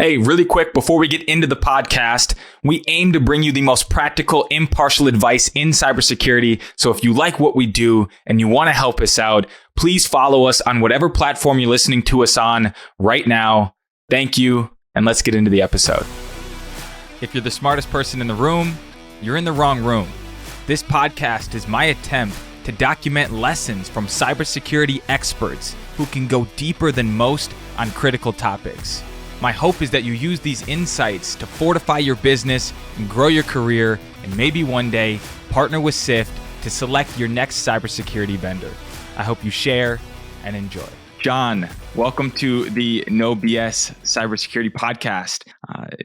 Hey, really quick, before we get into the podcast, we aim to bring you the most practical, impartial advice in cybersecurity. So if you like what we do and you want to help us out, please follow us on whatever platform you're listening to us on right now. Thank you, and let's get into the episode. If you're the smartest person in the room, you're in the wrong room. This podcast is my attempt to document lessons from cybersecurity experts who can go deeper than most on critical topics. My hope is that you use these insights to fortify your business and grow your career, and maybe one day partner with SIFT to select your next cybersecurity vendor. I hope you share and enjoy. John, welcome to the No BS Cybersecurity podcast.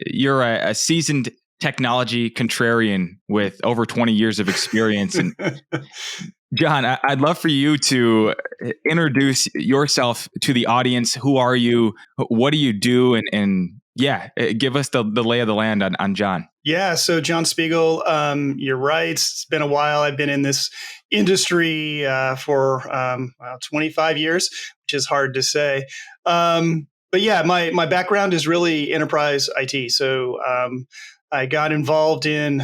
You're a seasoned technology contrarian with over 20 years of experience. And John, I'd love for you to introduce yourself to the audience. Who are you? What do you do? And give us the lay of the land on John. Yeah, so John Spiegel, you're right. It's been a while. I've been in this industry for 25 years, which is hard to say. But yeah, my background is really enterprise IT. So I got involved in,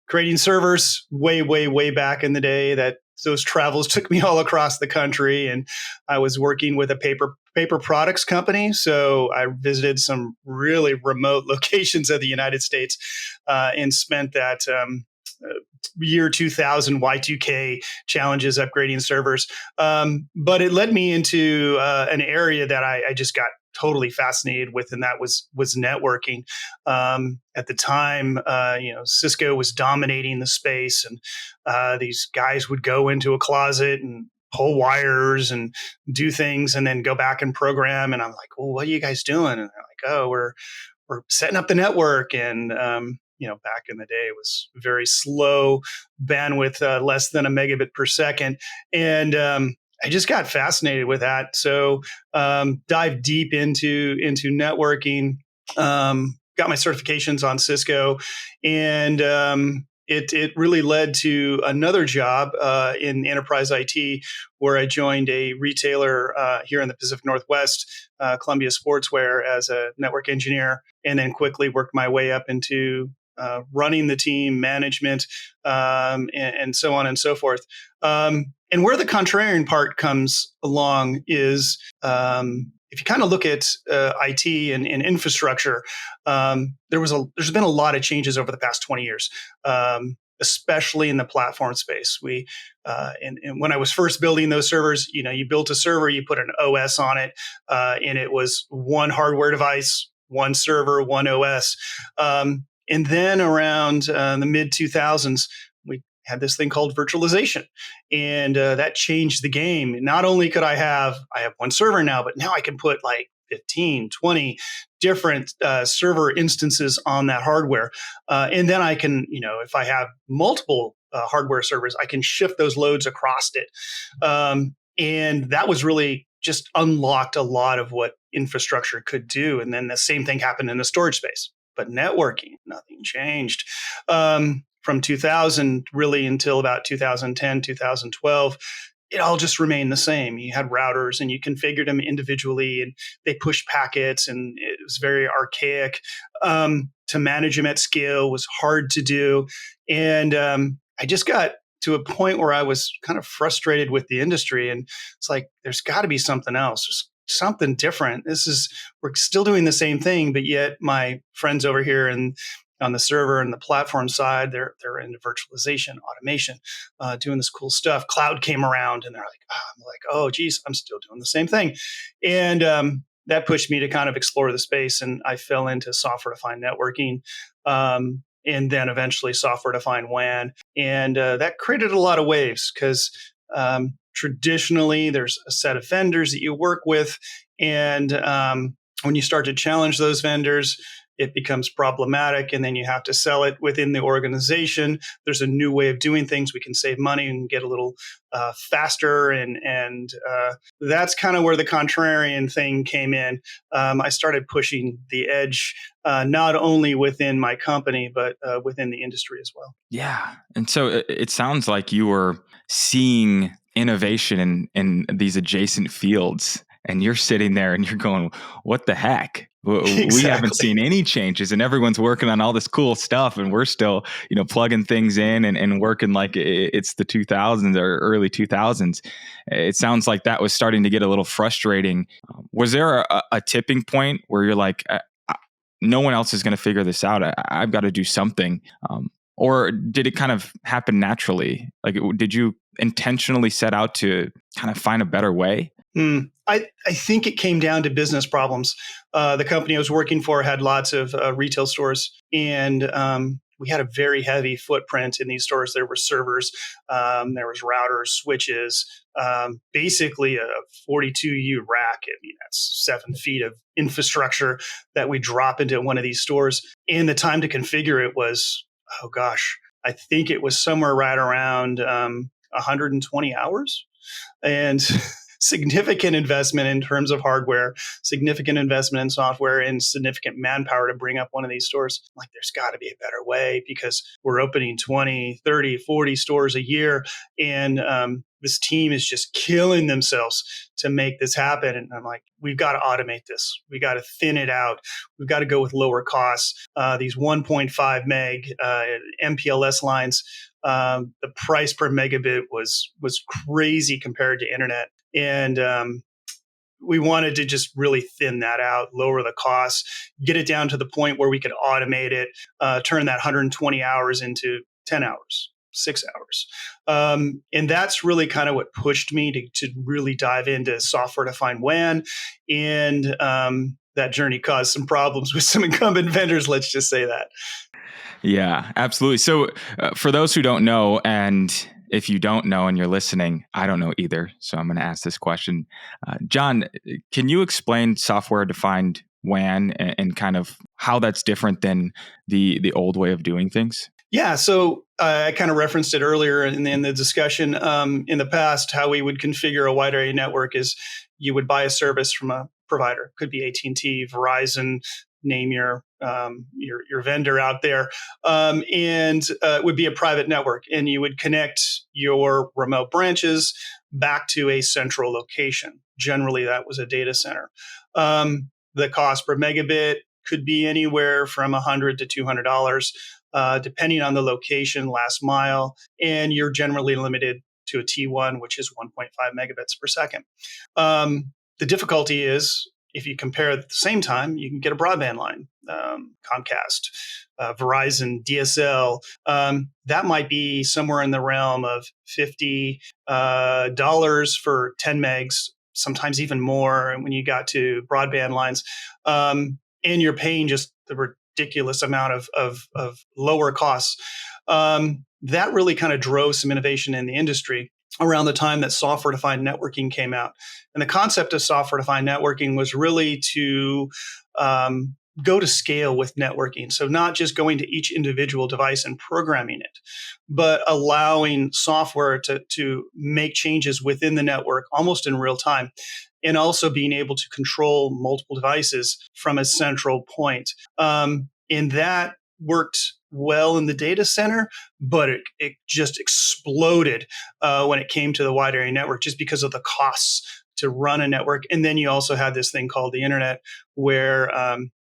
creating servers way back in the day. That those travels took me all across the country, and I was working with a paper products company. So I visited some really remote locations of the United States and spent that year 2000 Y2K challenges upgrading servers. But it led me into an area that I just got totally fascinated with, and that was networking. At the time, Cisco was dominating the space, and these guys would go into a closet and pull wires and do things, and then go back and program. And I'm like, "Well, what are you guys doing?" And they're like, "Oh, we're setting up the network." And back in the day, it was very slow bandwidth, less than a megabit per second, and I just got fascinated with that. So dive deep into networking, got my certifications on Cisco, and it really led to another job in enterprise IT, where I joined a retailer here in the Pacific Northwest, Columbia Sportswear, as a network engineer, and then quickly worked my way up into running the team, management, and so on and so forth. And where the contrarian part comes along is if you kind of look at IT and infrastructure, there's been a lot of changes over the past 20 years, especially in the platform space. And when I was first building those servers, you built a server, you put an OS on it, and it was one hardware device, one server, one OS. And then around the mid 2000s, we had this thing called virtualization, and that changed the game. Not only could I have one server now, but now I can put like 15, 20 different server instances on that hardware. And then I can, if I have multiple hardware servers, I can shift those loads across it. And that was really just unlocked a lot of what infrastructure could do. And then the same thing happened in the storage space. But networking, nothing changed. From 2000 really until about 2010, 2012, it all just remained the same. You had routers and you configured them individually, and they pushed packets, and it was very archaic. To manage them at scale was hard to do. And I just got to a point where I was kind of frustrated with the industry, and it's like, there's got to be something else. There's something different. We're still doing the same thing, but yet my friends over here and on the server and the platform side, they're into virtualization, automation, doing this cool stuff. Cloud came around, and I'm like, oh, geez, I'm still doing the same thing. And that pushed me to kind of explore the space, and I fell into software-defined networking, and then eventually software-defined WAN. And that created a lot of waves, because traditionally, there's a set of vendors that you work with, and when you start to challenge those vendors, it becomes problematic, and then you have to sell it within the organization. There's a new way of doing things. We can save money and get a little faster, and that's kind of where the contrarian thing came in. I started pushing the edge, not only within my company, but within the industry as well. Yeah. And so it sounds like you were seeing innovation in these adjacent fields, and you're sitting there and you're going, what the heck? We haven't Exactly. seen any changes, and everyone's working on all this cool stuff, and we're still, plugging things in and working like it's the 2000s or early 2000s. It sounds like that was starting to get a little frustrating. Was there a tipping point where you're like, no one else is going to figure this out. I've got to do something. Or did it kind of happen naturally? Like, did you intentionally set out to kind of find a better way? I think it came down to business problems. The company I was working for had lots of retail stores, and we had a very heavy footprint in these stores. There were servers, there was routers, switches, basically a 42U rack. I mean, that's 7 feet of infrastructure that we drop into one of these stores. And the time to configure it was, oh gosh, I think it was somewhere right around 120 hours. And significant investment in terms of hardware, significant investment in software, and significant manpower to bring up one of these stores. Like, there's got to be a better way because we're opening 20, 30, 40 stores a year. And this team is just killing themselves to make this happen. And I'm like, we've got to automate this. We got to thin it out. We've got to go with lower costs. These 1.5 meg MPLS lines, the price per megabit was crazy compared to internet. And we wanted to just really thin that out, lower the costs, get it down to the point where we could automate it, turn that 120 hours into 10 hours, 6 hours. And that's really kind of what pushed me to really dive into software-defined WAN. And that journey caused some problems with some incumbent vendors, let's just say that. Yeah, absolutely. So for those who don't know, and if you don't know and you're listening, I don't know either. So I'm going to ask this question. John, can you explain software-defined WAN and kind of how that's different than the old way of doing things? Yeah, so I kind of referenced it earlier in the discussion. In the past, how we would configure a wide area network is you would buy a service from a provider. Could be AT&T, Verizon, name your vendor out there, and it would be a private network, and you would connect your remote branches back to a central location. Generally, that was a data center. The cost per megabit could be anywhere from $100 to $200, depending on the location, last mile, and you're generally limited to a T1, which is 1.5 megabits per second. The difficulty is, if you compare at the same time, you can get a broadband line, Comcast, Verizon, DSL. That might be somewhere in the realm of $50 for 10 megs, sometimes even more. And when you got to broadband lines, and you're paying just the ridiculous amount of lower costs, that really kind of drove some innovation in the industry around the time that software-defined networking came out. And the concept of software-defined networking was really to go to scale with networking. So not just going to each individual device and programming it, but allowing software to make changes within the network almost in real time, and also being able to control multiple devices from a central point. And that worked well in the data center, but it just exploded when it came to the wide area network, just because of the costs to run a network. And then you also had this thing called the internet, where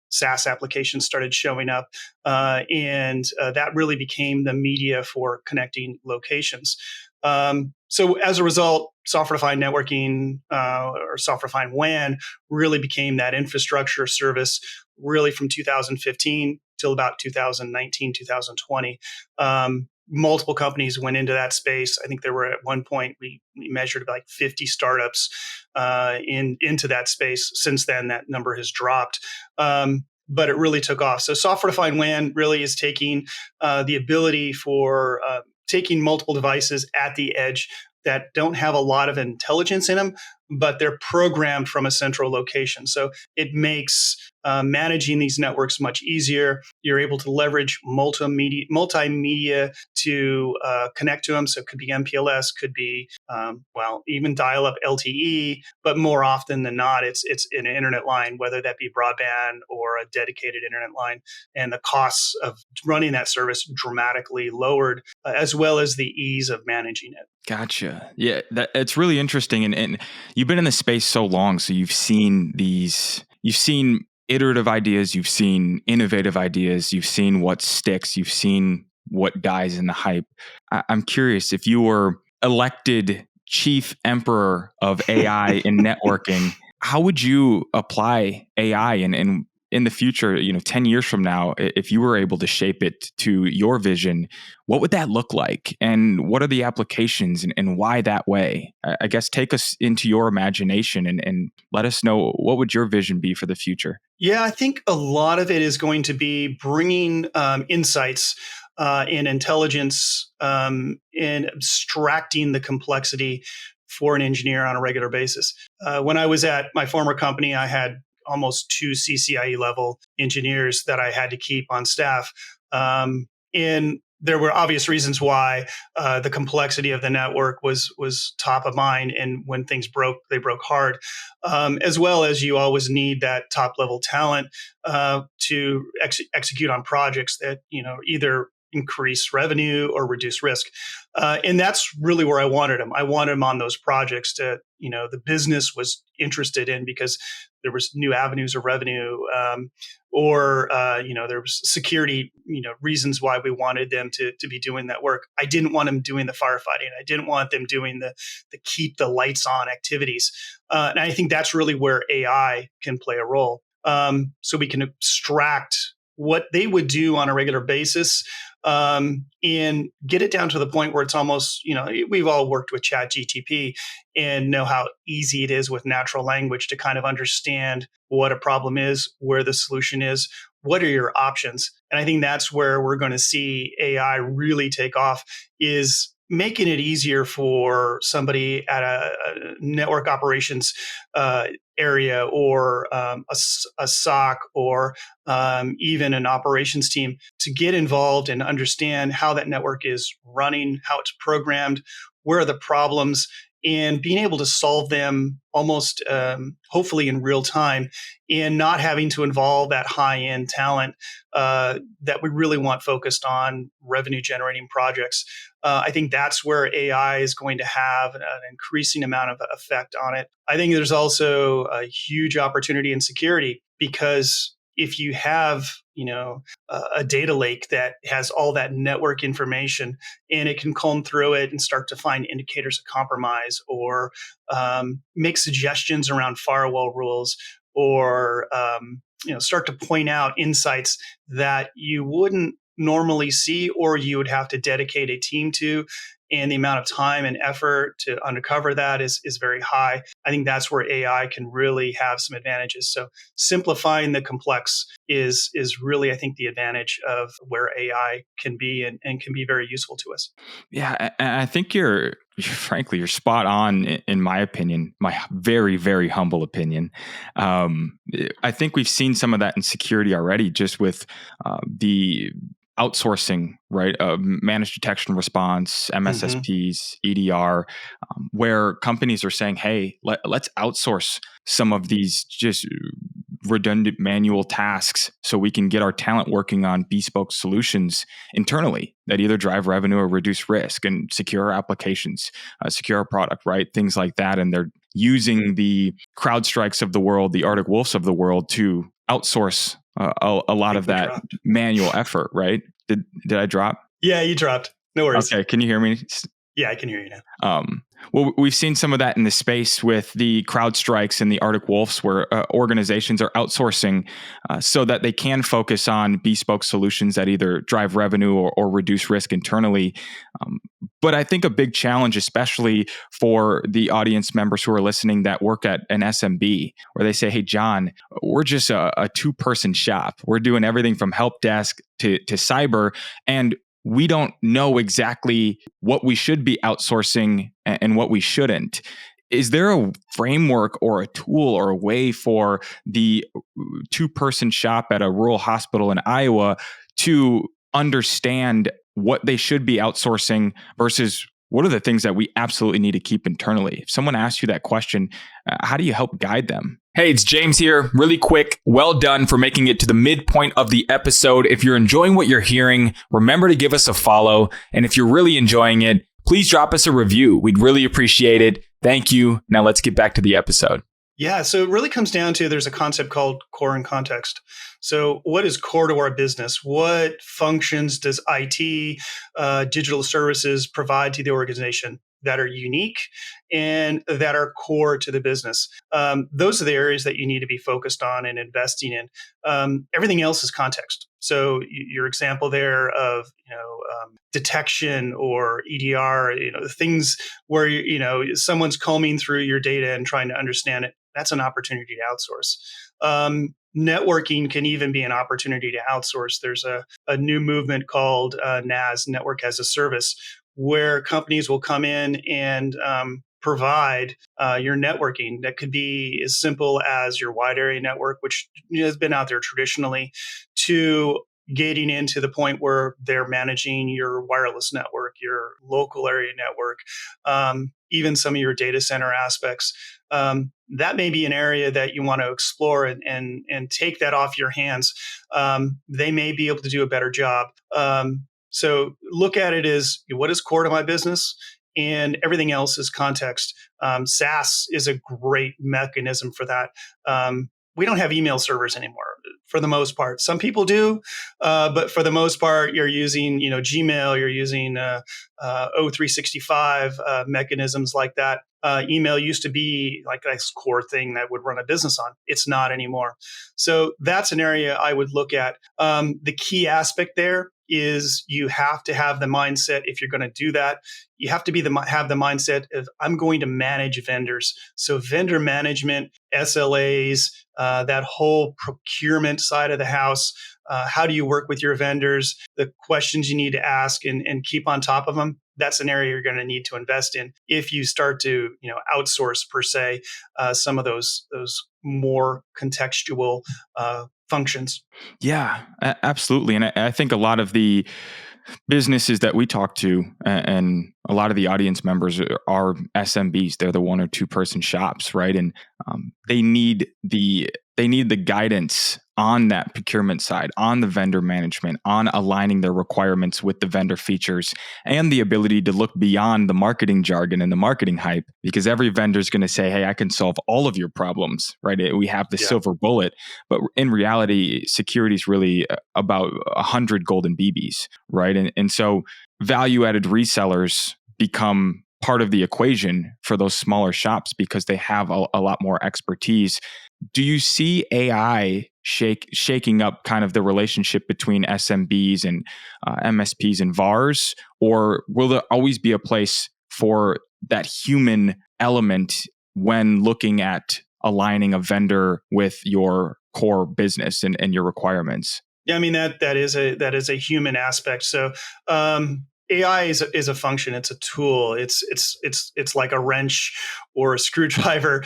SaaS applications started showing up, and that really became the media for connecting locations. So as a result, software-defined networking or software-defined WAN really became that infrastructure service really from 2015 till about 2019, 2020. Multiple companies went into that space. I think there were at one point, we measured like 50 startups into that space. Since then, that number has dropped. But it really took off. So software-defined WAN really is taking the ability for taking multiple devices at the edge that don't have a lot of intelligence in them, but they're programmed from a central location. So it makes managing these networks much easier. You're able to leverage multimedia to connect to them. So it could be MPLS, could be, even dial-up LTE, but more often than not, it's an internet line, whether that be broadband or a dedicated internet line. And the costs of running that service dramatically lowered, as well as the ease of managing it. Gotcha. Yeah, it's really interesting. And you've been in the space so long, so you've seen iterative ideas, you've seen innovative ideas, you've seen what sticks, you've seen what dies in the hype. I'm curious, if you were elected chief emperor of AI in networking, how would you apply AI and in the future, 10 years from now, if you were able to shape it to your vision, what would that look like? And what are the applications and why that way? I guess take us into your imagination and let us know, what would your vision be for the future? Yeah, I think a lot of it is going to be bringing insights and intelligence and abstracting the complexity for an engineer on a regular basis. When I was at my former company, I had almost 2 CCIE level engineers that I had to keep on staff. And there were obvious reasons why the complexity of the network was top of mind. And when things broke, they broke hard. As well as you always need that top level talent to execute on projects that either increase revenue or reduce risk. And that's really where I wanted them. I wanted them on those projects that the business was interested in because there was new avenues of revenue, or there was security reasons why we wanted them to be doing that work. I didn't want them doing the firefighting. I didn't want them doing the keep the lights on activities. And I think that's really where AI can play a role. So we can abstract what they would do on a regular basis, and get it down to the point where it's almost, we've all worked with ChatGTP and know how easy it is with natural language to kind of understand what a problem is, where the solution is, what are your options. And I think that's where we're going to see AI really take off, is making it easier for somebody at a network operations area, or a SOC, or even an operations team, to get involved and understand how that network is running, how it's programmed, where are the problems, and being able to solve them almost hopefully in real time, and not having to involve that high-end talent that we really want focused on revenue-generating projects. I think that's where AI is going to have an increasing amount of effect on it. I think there's also a huge opportunity in security, because if you have a data lake that has all that network information, and it can comb through it and start to find indicators of compromise, or make suggestions around firewall rules, or start to point out insights that you wouldn't normally see, or you would have to dedicate a team to, and the amount of time and effort to uncover that is very high. I think that's where AI can really have some advantages. So simplifying the complex is really, I think, the advantage of where AI can be, and can be very useful to us. Yeah, and I think frankly, you're spot on, in my opinion, my very, very humble opinion. I think we've seen some of that in security already, just with the outsourcing, right? Managed detection response, MSSPs, EDR, where companies are saying, hey, let's outsource some of these just redundant manual tasks so we can get our talent working on bespoke solutions internally that either drive revenue or reduce risk, and secure our applications, secure our product, right? Things like that. And they're using the CrowdStrikes of the world, the Arctic Wolves of the world, to outsource a lot of that manual effort, right? Did I drop? Yeah, you dropped. No worries. Okay, can you hear me? Yeah, I can hear you now. Well, we've seen some of that in the space with the CrowdStrikes and the Arctic Wolves, where organizations are outsourcing so that they can focus on bespoke solutions that either drive revenue or reduce risk internally. But I think a big challenge, especially for the audience members who are listening that work at an SMB, where they say, hey, John, we're just a 2-person shop. We're doing everything from help desk to cyber, and we don't know exactly what we should be outsourcing and what we shouldn't. Is there a framework or a tool or a way for the 2-person shop at a rural hospital in Iowa to understand what they should be outsourcing versus what are the things that we absolutely need to keep internally? If someone asks you that question, how do you help guide them? Hey, it's James here. Really quick, well done for making it to the midpoint of the episode. If you're enjoying what you're hearing, remember to give us a follow. And if you're really enjoying it, please drop us a review. We'd really appreciate it. Thank you. Now let's get back to the episode. Yeah, so it really comes down to there's a concept called core and context. So, what is core to our business? What functions does IT, digital services provide to the organization that are unique and that are core to the business? Those are the areas that you need to be focused on and investing in. Everything else is context. So, your example there of detection or EDR, things where someone's combing through your data and trying to understand it. That's an opportunity to outsource. Networking can even be an opportunity to outsource. There's a new movement called NAS, Network as a Service, where companies will come in and provide your networking. That could be as simple as your wide area network, which has been out there traditionally, to getting into the point where they're managing your wireless network, your local area network, even some of your data center aspects. That may be an area that you want to explore and take that off your hands. They may be able to do a better job. So look at it as what is core to my business, and everything else is context. SaaS is a great mechanism for that. We don't have email servers anymore for the most part. Some people do, but for the most part, you're using Gmail, you're using O365 mechanisms like that. Email used to be like this core thing that would run a business on. It's not anymore. So that's an area I would look at. The key aspect there is you have to have the mindset. If you're going to do that, you have to have the mindset of I'm going to manage vendors. So vendor management, SLAs, that whole procurement side of the house. How do you work with your vendors? The questions you need to ask and keep on top of them. That's an area you're going to need to invest in if you start to outsource per se some of those more contextual functions. Yeah, absolutely. And I think a lot of the businesses that we talk to and a lot of the audience members are SMBs. They're the 1 or 2 person shops, right? And they need the guidance on that procurement side, on the vendor management, on aligning their requirements with the vendor features, and the ability to look beyond the marketing jargon and the marketing hype, because every vendor is going to say, hey, I can solve all of your problems, right? We have the silver bullet. But in reality, security is really about 100 golden BBs, right? And so value-added resellers become part of the equation for those smaller shops because they have a lot more expertise. Do you see AI shaking up kind of the relationship between SMBs and MSPs and VARs, or will there always be a place for that human element when looking at aligning a vendor with your core business and your requirements? Yeah, I mean that is a human aspect. So AI is a function. It's a tool. It's like a wrench or a screwdriver.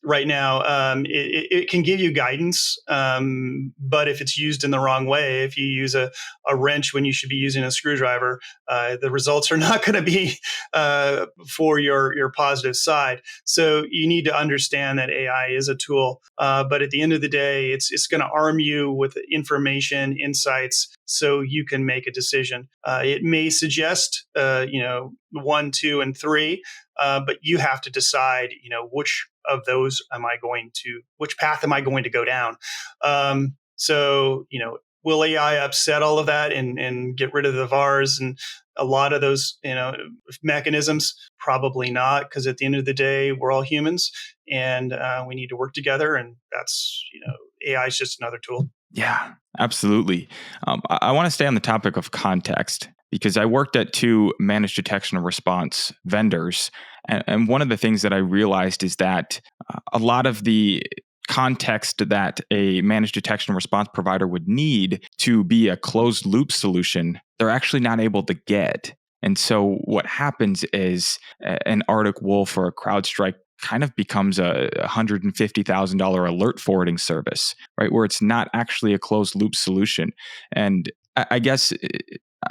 Right now, it can give you guidance, but if it's used in the wrong way, if you use a wrench when you should be using a screwdriver, the results are not going to be for your positive side. So you need to understand that AI is a tool, but at the end of the day, it's going to arm you with information, insights, so you can make a decision. It may suggest 1, 2, and 3, but you have to decide which of those which path am I going to go down? Will AI upset all of that and get rid of the VARs and a lot of those mechanisms? Probably not, because at the end of the day, we're all humans and we need to work together, and that's AI is just another tool. Yeah, absolutely. I want to stay on the topic of context, because I worked at 2 managed detection and response vendors. And one of the things that I realized is that a lot of the context that a managed detection and response provider would need to be a closed loop solution, they're actually not able to get. And so what happens is an Arctic Wolf or a CrowdStrike kind of becomes a $150,000 alert forwarding service, right? Where it's not actually a closed loop solution. And I guess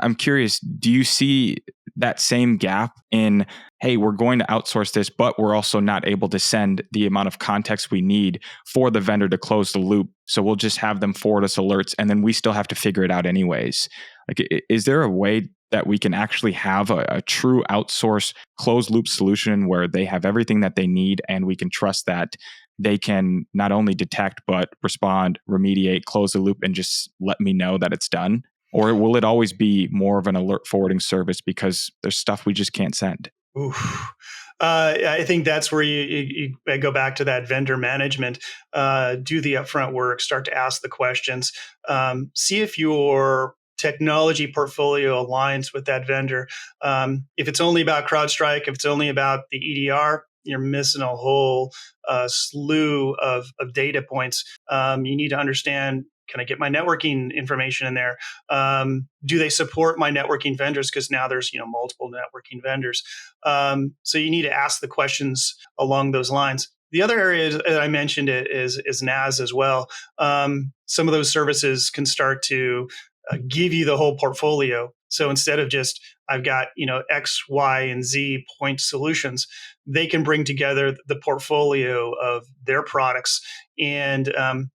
I'm curious, do you see that same gap in, hey, we're going to outsource this, but we're also not able to send the amount of context we need for the vendor to close the loop. So we'll just have them forward us alerts and then we still have to figure it out anyways. Like, is there a way that we can actually have a true outsource closed loop solution where they have everything that they need, and we can trust that they can not only detect, but respond, remediate, close the loop, and just let me know that it's done? Or will it always be more of an alert forwarding service because there's stuff we just can't send? Oof. I think that's where you go back to that vendor management. Do the upfront work, start to ask the questions, see if your technology portfolio aligns with that vendor. If it's only about CrowdStrike, if it's only about the EDR, you're missing a whole slew of data points. You need to understand, can I get my networking information in there? Do they support my networking vendors? Because now there's multiple networking vendors. So you need to ask the questions along those lines. The other area that I mentioned is NAS as well. Some of those services can start to give you the whole portfolio. So instead of just I've got X, Y, and Z point solutions, they can bring together the portfolio of their products and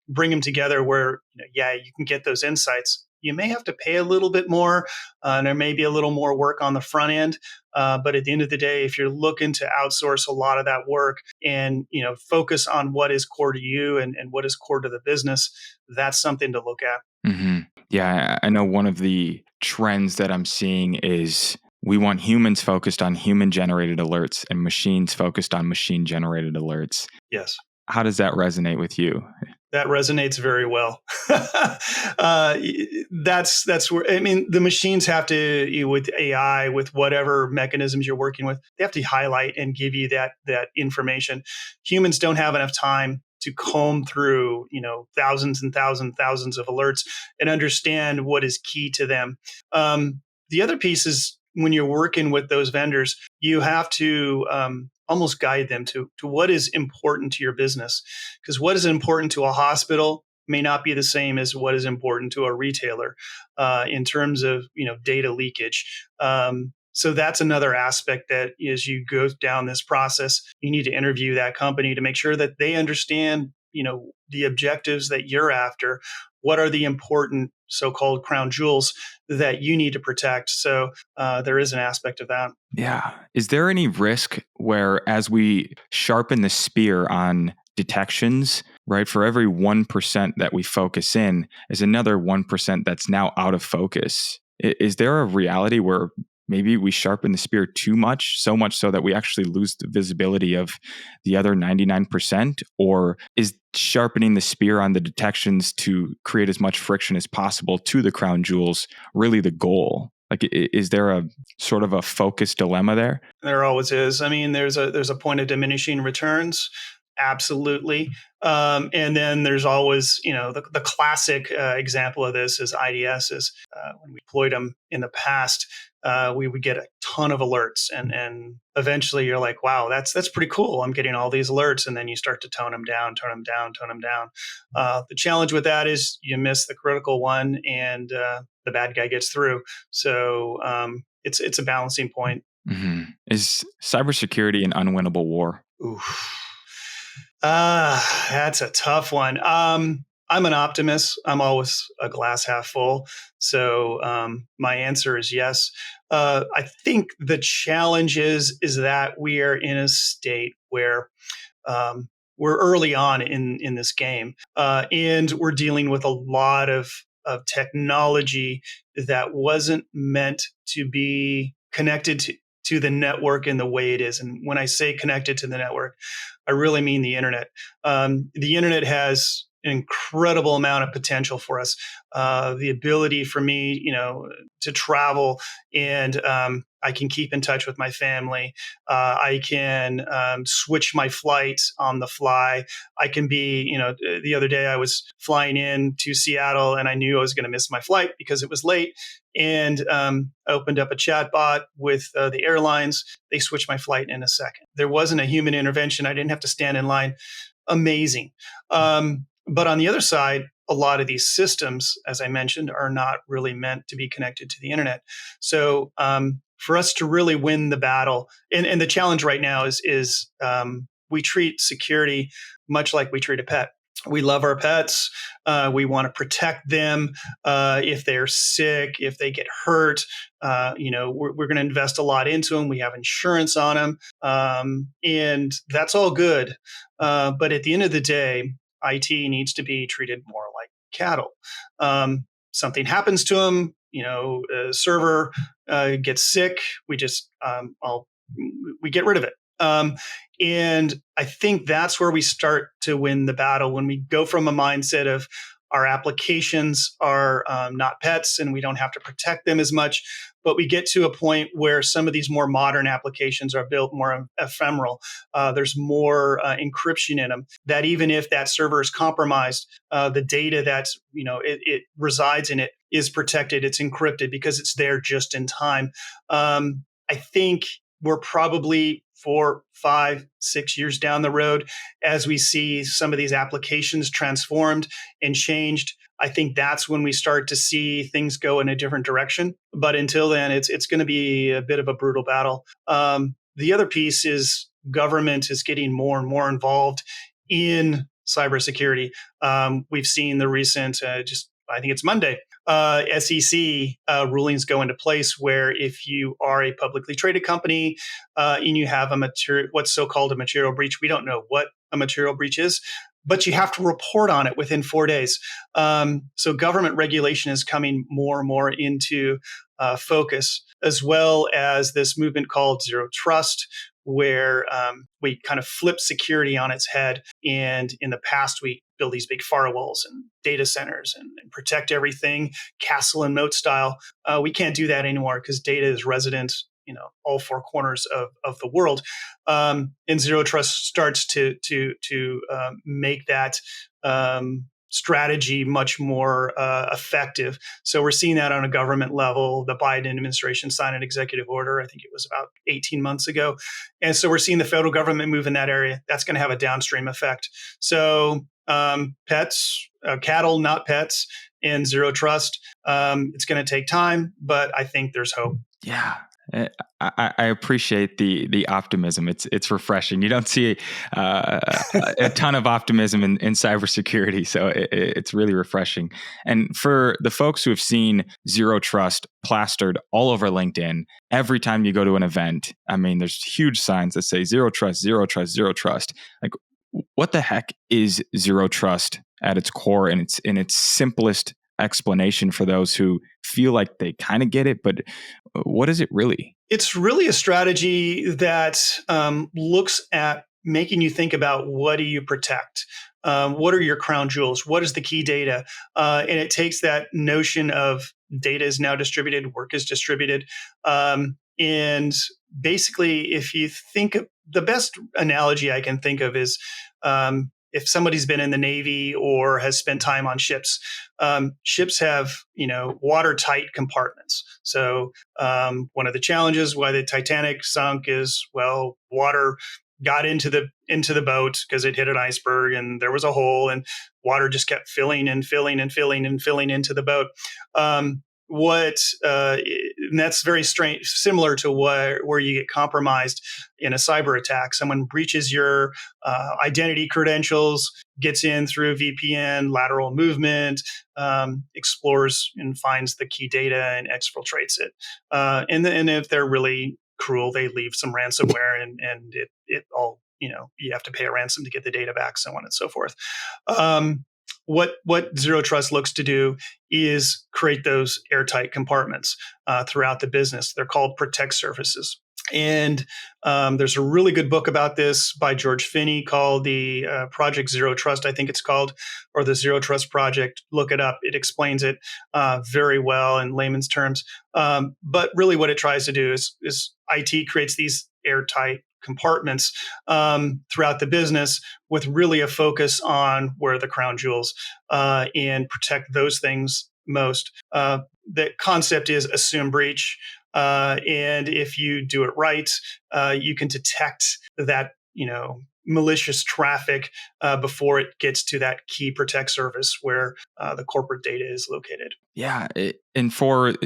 bring them together where you can get those insights. You may have to pay a little bit more, and there may be a little more work on the front end. But at the end of the day, if you're looking to outsource a lot of that work and focus on what is core to you and what is core to the business, that's something to look at. Mm-hmm. Yeah, I know one of the trends that I'm seeing is we want humans focused on human-generated alerts and machines focused on machine-generated alerts. Yes. How does that resonate with you? That resonates very well. That's where, the machines have to, with AI, with whatever mechanisms you're working with, they have to highlight and give you that information. Humans don't have enough time to comb through, thousands and thousands of alerts and understand what is key to them. The other piece is when you're working with those vendors, you have to almost guide them to what is important to your business, because what is important to a hospital may not be the same as what is important to a retailer in terms of data leakage. So that's another aspect that as you go down this process, you need to interview that company to make sure that they understand, the objectives that you're after. What are the important so-called crown jewels that you need to protect? So there is an aspect of that. Yeah. Is there any risk where as we sharpen the spear on detections, right, for every 1% that we focus in is another 1% that's now out of focus? Is there a reality where maybe we sharpen the spear too much, so much so that we actually lose the visibility of the other 99%? Or is sharpening the spear on the detections to create as much friction as possible to the crown jewels really the goal? Like, is there a sort of a focus dilemma there? There always is. There's a point of diminishing returns. Absolutely. And then there's always, the classic example of this is IDSs. When we deployed them in the past, we would get a ton of alerts, and eventually you're like, wow, that's pretty cool. I'm getting all these alerts, and then you start to tone them down. The challenge with that is you miss the critical one, and the bad guy gets through. So it's a balancing point. Mm-hmm. Is cybersecurity an unwinnable war? Oof. That's a tough one. I'm an optimist. I'm always a glass half full. So my answer is yes. I think the challenge is that we are in a state where we're early on in this game, and we're dealing with a lot of technology that wasn't meant to be connected to the network in the way it is. And when I say connected to the network, I really mean the internet. The internet has an incredible amount of potential for us. The ability for me, to travel, and I can keep in touch with my family. I can switch my flights on the fly. I can be, the other day I was flying in to Seattle and I knew I was going to miss my flight because it was late. And I opened up a chat bot with the airlines. They switched my flight in a second. There wasn't a human intervention. I didn't have to stand in line. Amazing. But on the other side, a lot of these systems, as I mentioned, are not really meant to be connected to the internet. So for us to really win the battle, and the challenge right now is we treat security much like we treat a pet. We love our pets. We want to protect them if they're sick, if they get hurt. We're going to invest a lot into them. We have insurance on them, and that's all good. But at the end of the day, IT needs to be treated more like cattle. Something happens to them. A server gets sick. We get rid of it. And I think that's where we start to win the battle, when we go from a mindset of our applications are not pets and we don't have to protect them as much, but we get to a point where some of these more modern applications are built more ephemeral. There's more encryption in them, that even if that server is compromised, the data that's, it resides in it is protected. It's encrypted because it's there just in time. I think we're probably 4, 5, 6 years down the road, as we see some of these applications transformed and changed. I think that's when we start to see things go in a different direction. But until then, it's going to be a bit of a brutal battle. The other piece is government is getting more and more involved in cybersecurity. We've seen the recent, I think it's Monday, SEC rulings go into place, where if you are a publicly traded company and you have what's so-called a material breach, we don't know what a material breach is, but you have to report on it within 4 days. So government regulation is coming more and more into focus, as well as this movement called Zero Trust, where we kind of flip security on its head. And in the past, we build these big firewalls and data centers and protect everything castle and moat style. We can't do that anymore because data is resident, all 4 corners of the world. And Zero Trust starts to make that strategy much more effective. So we're seeing that on a government level. The Biden administration signed an executive order, I think it was about 18 months ago. And so we're seeing the federal government move in that area. That's going to have a downstream effect. So pets, cattle, not pets, and Zero Trust. It's going to take time, but I think there's hope. Yeah. I appreciate the optimism. It's refreshing. You don't see a ton of optimism in cybersecurity, so it's really refreshing. And for the folks who have seen Zero Trust plastered all over LinkedIn, every time you go to an event, I mean, there's huge signs that say Zero Trust, Zero Trust, Zero Trust. Like, what the heck is Zero Trust at its core and in its simplest explanation for those who feel like they kind of get it, but what is it really? It's really a strategy that looks at making you think about, what do you protect? What are your crown jewels? What is the key data? And it takes that notion of data is now distributed, work is distributed. And basically, if you think of the best analogy I can think of is, if somebody's been in the Navy or has spent time on ships, ships have, watertight compartments. So one of the challenges why the Titanic sunk is, water got into the boat because it hit an iceberg and there was a hole, and water just kept filling and filling and filling and filling into the boat. And that's very strange, similar to where you get compromised in a cyber attack. Someone breaches your identity credentials, gets in through VPN, lateral movement, explores and finds the key data and exfiltrates it. And if they're really cruel, they leave some ransomware and it all, you have to pay a ransom to get the data back, so on and so forth. What Zero Trust looks to do is create those airtight compartments throughout the business. They're called protect surfaces. And there's a really good book about this by George Finney called the Project Zero Trust, I think it's called, or the Zero Trust Project. Look it up. It explains it very well in layman's terms. But really what it tries to do is IT creates these airtight compartments throughout the business with really a focus on where the crown jewels and protect those things most. The concept is assume breach. And if you do it right, you can detect that, malicious traffic before it gets to that key protect service where the corporate data is located. Yeah. And first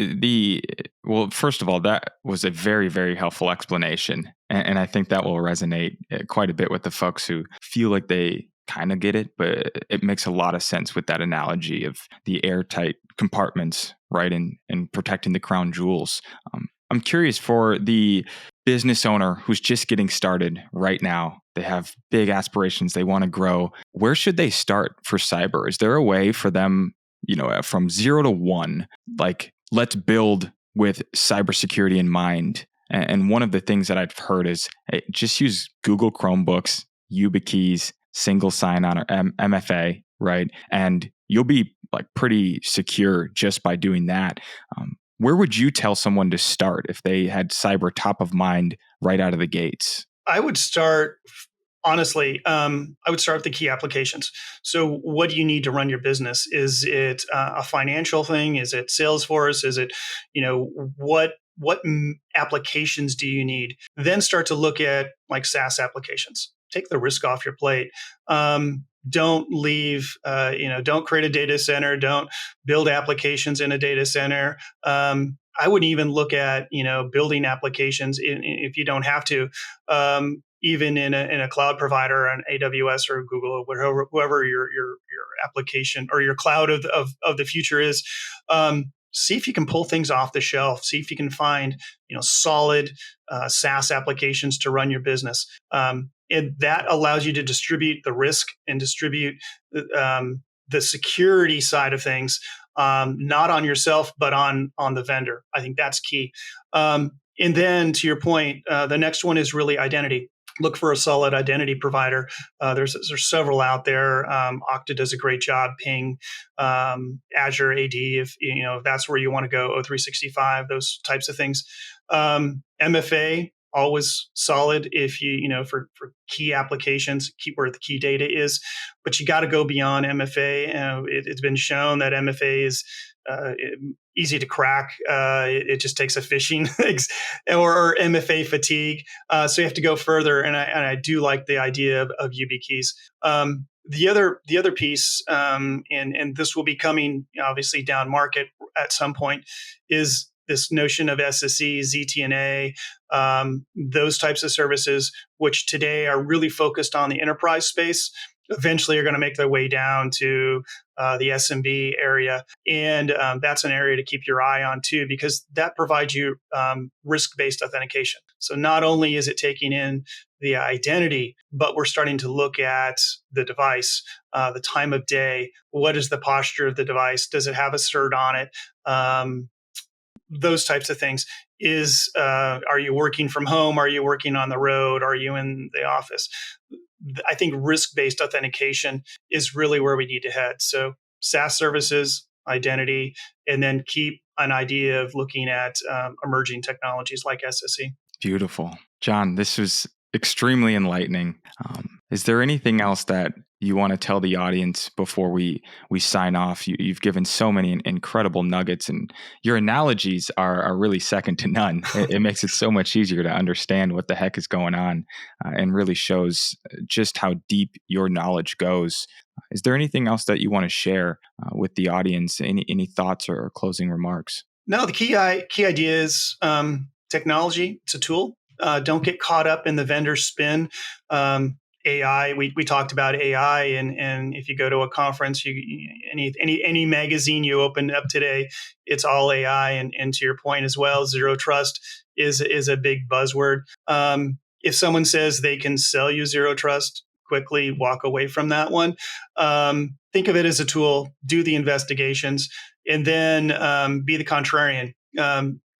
of all, that was a very, very helpful explanation. And I think that will resonate quite a bit with the folks who feel like they kind of get it, but it makes a lot of sense with that analogy of the airtight compartments, right? And protecting the crown jewels. I'm curious for the business owner who's just getting started right now. They have big aspirations. They want to grow. Where should they start for cyber? Is there a way for them, from 0 to 1, like let's build with cybersecurity in mind? And one of the things that I've heard is just use Google Chromebooks, YubiKeys, single sign-on or MFA, right? And you'll be like pretty secure just by doing that. Where would you tell someone to start if they had cyber top of mind right out of the gates? I would start, honestly, I would start with the key applications. So what do you need to run your business? Is it a financial thing? Is it Salesforce? Is it, what applications do you need? Then start to look at like SaaS applications. Take the risk off your plate. Don't leave, don't create a data center. Don't build applications in a data center. I wouldn't even look at, building applications if you don't have to, even in a cloud provider, an AWS or Google, or whoever your application or your cloud of the future is. See if you can pull things off the shelf. See if you can find, solid SaaS applications to run your business. And that allows you to distribute the risk and distribute the security side of things, not on yourself, but on the vendor. I think that's key. And then to your point, the next one is really identity. Look for a solid identity provider. There's several out there. Okta does a great job. Ping, Azure AD, if that's where you want to go. O365, those types of things. MFA, always solid if for key applications, keep where the key data is. But you got to go beyond MFA. It's been shown that MFA is easy to crack. It just takes a phishing or MFA fatigue. So you have to go further. And I do like the idea of YubiKeys. The other piece, and this will be coming obviously down market at some point, is this notion of SSE, ZTNA, those types of services, which today are really focused on the enterprise space, eventually are going to make their way down to the SMB area. And that's an area to keep your eye on too, because that provides you risk-based authentication. So not only is it taking in the identity, but we're starting to look at the device, the time of day. What is the posture of the device? Does it have a cert on it? Those types of things. Are you working from home? Are you working on the road? Are you in the office? I think risk-based authentication is really where we need to head. So SaaS services, identity, and then keep an idea of looking at emerging technologies like SSE. Beautiful. John, this was extremely enlightening. Is there anything else that you want to tell the audience before we sign off? You've given so many incredible nuggets, and your analogies are really second to none. It makes it so much easier to understand what the heck is going on, and really shows just how deep your knowledge goes. Is there anything else that you want to share with the audience? Any thoughts or closing remarks? No, the key idea is technology. It's a tool. Don't get caught up in the vendor spin. AI, we talked about AI, and if you go to a conference, any magazine you open up today, it's all AI. And to your point as well, zero trust is a big buzzword. If someone says they can sell you zero trust, quickly walk away from that one. Think of it as a tool. Do the investigations, and then be the contrarian.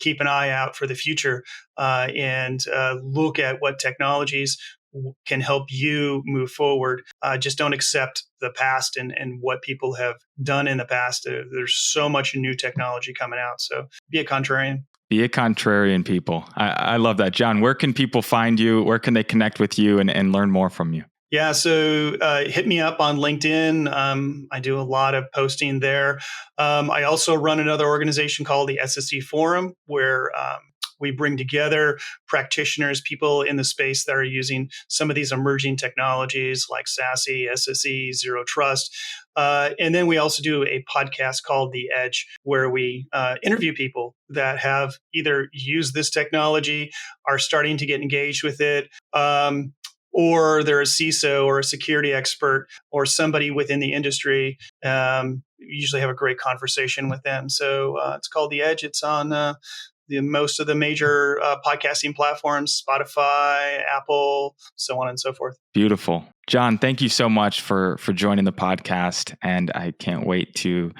Keep an eye out for the future and look at what technologies can help you move forward. Just don't accept the past and what people have done in the past. There's so much new technology coming out. So be a contrarian. Be a contrarian, people. I love that. John, where can people find you? Where can they connect with you and learn more from you? Yeah, so hit me up on LinkedIn. I do a lot of posting there. I also run another organization called the SSE Forum, where we bring together practitioners, people in the space that are using some of these emerging technologies like SASE, SSE, Zero Trust. And then we also do a podcast called The Edge, where we interview people that have either used this technology, are starting to get engaged with it, or they're a CISO or a security expert or somebody within the industry. Usually have a great conversation with them. So it's called The Edge. It's on most of the major podcasting platforms, Spotify, Apple, so on and so forth. Beautiful. John, thank you so much for joining the podcast. And I can't wait to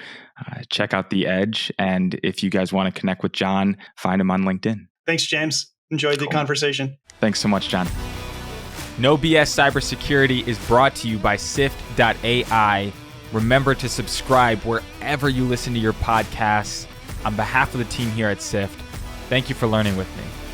check out The Edge. And if you guys want to connect with John, find him on LinkedIn. Thanks, James. Enjoyed the conversation. Thanks so much, John. No BS Cybersecurity is brought to you by Sift.ai. Remember to subscribe wherever you listen to your podcasts. On behalf of the team here at Sift, thank you for learning with me.